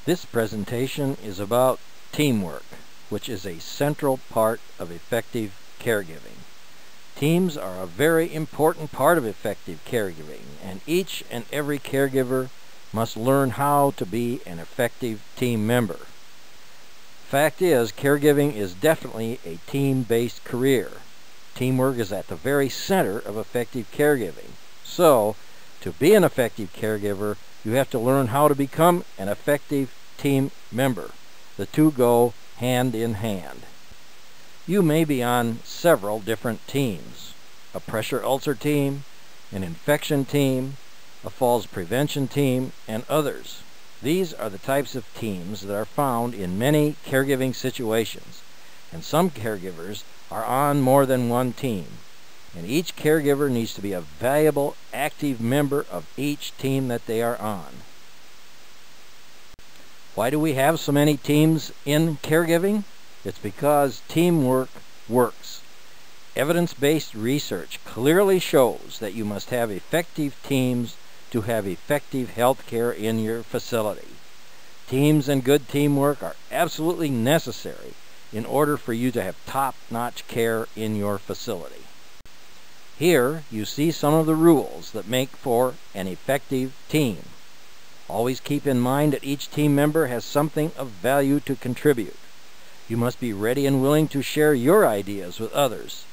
This presentation is about teamwork, which is a central part of effective caregiving. Teams are a very important part of effective caregiving, and each and every caregiver must learn how to be an effective team member. Fact is, caregiving is definitely a team-based career. Teamwork is at the very center of effective caregiving. So, to be an effective caregiver, you have to learn how to become an effective team member. The two go hand in hand. You may be on several different teams: a pressure ulcer team, an infection team, a falls prevention team, and others. These are the types of teams that are found in many caregiving situations, and some caregivers are on more than one team. And each caregiver needs to be a valuable, active member of each team that they are on. Why do we have so many teams in caregiving? It's because teamwork works. Evidence-based research clearly shows that you must have effective teams to have effective health care in your facility. Teams and good teamwork are absolutely necessary in order for you to have top-notch care in your facility. Here you see some of the rules that make for an effective team. Always keep in mind that each team member has something of value to contribute. You must be ready and willing to share your ideas with others.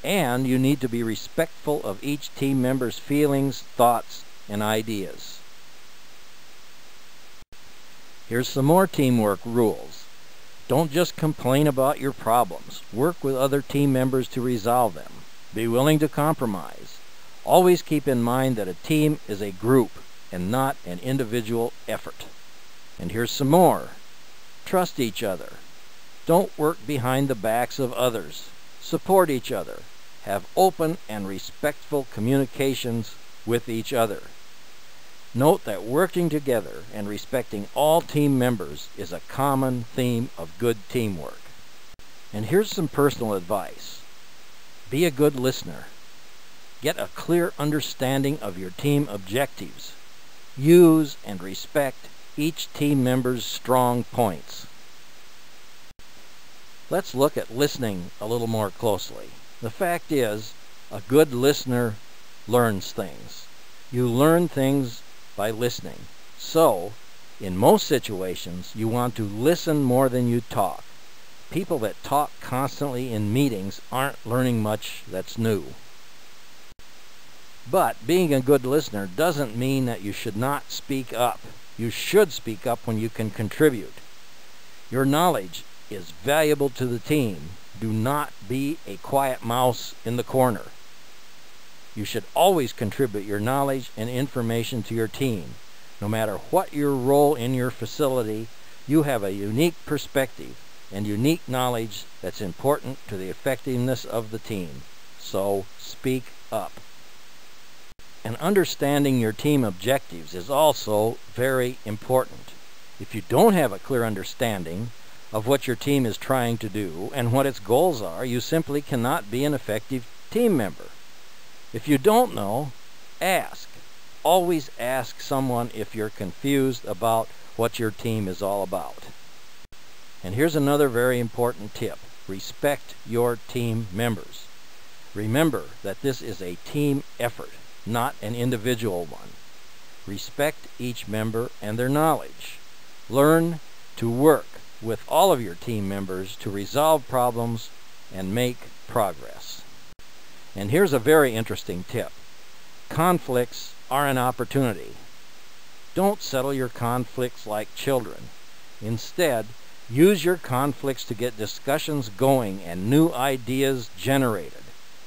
And you need to be respectful of each team member's feelings, thoughts, and ideas. Here's some more teamwork rules. Don't just complain about your problems. Work with other team members to resolve them. Be willing to compromise. Always keep in mind that a team is a group and not an individual effort. And here's some more. Trust each other. Don't work behind the backs of others. Support each other. Have open and respectful communications with each other. Note that working together and respecting all team members is a common theme of good teamwork. And here's some personal advice. Be a good listener. Get a clear understanding of your team objectives. Use and respect each team member's strong points. Let's look at listening a little more closely. The fact is, a good listener learns things. You learn things by listening. So, in most situations, you want to listen more than you talk. People that talk constantly in meetings aren't learning much that's new. But being a good listener doesn't mean that you should not speak up. You should speak up when you can contribute. Your knowledge is valuable to the team. Do not be a quiet mouse in the corner. You should always contribute your knowledge and information to your team. No matter what your role in your facility, you have a unique perspective and unique knowledge that's important to the effectiveness of the team. So speak up. And understanding your team objectives is also very important. If you don't have a clear understanding of what your team is trying to do and what its goals are, you simply cannot be an effective team member. If you don't know, ask. Always ask someone if you're confused about what your team is all about. And here's another very important tip. Respect your team members. Remember that this is a team effort, not an individual one. Respect each member and their knowledge. Learn to work with all of your team members to resolve problems and make progress. And here's a very interesting tip. Conflicts are an opportunity. Don't settle your conflicts like children. Instead, use your conflicts to get discussions going and new ideas generated.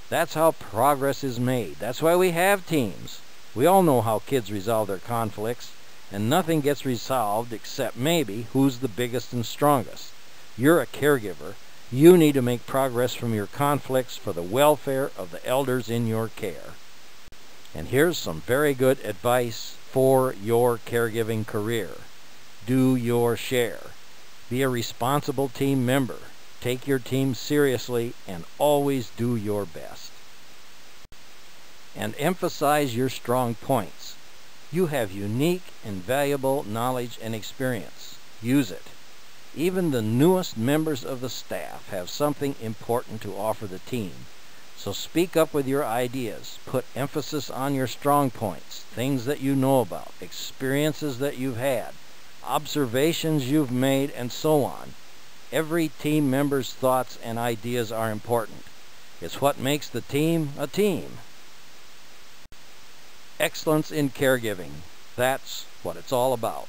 That's how progress is made. That's why we have teams. We all know how kids resolve their conflicts, and nothing gets resolved except maybe who's the biggest and strongest. You're a caregiver. You need to make progress from your conflicts for the welfare of the elders in your care. And here's some very good advice for your caregiving career. Do your share. Be a responsible team member. Take your team seriously and always do your best. And emphasize your strong points. You have unique and valuable knowledge and experience. use it. Even the newest members of the staff have something important to offer the team. So speak up with your ideas. Put emphasis on your strong points, things that you know about, experiences that you've had, observations you've made, and so on. Every team member's thoughts and ideas are important. It's what makes the team a team. Excellence in caregiving. That's what it's all about.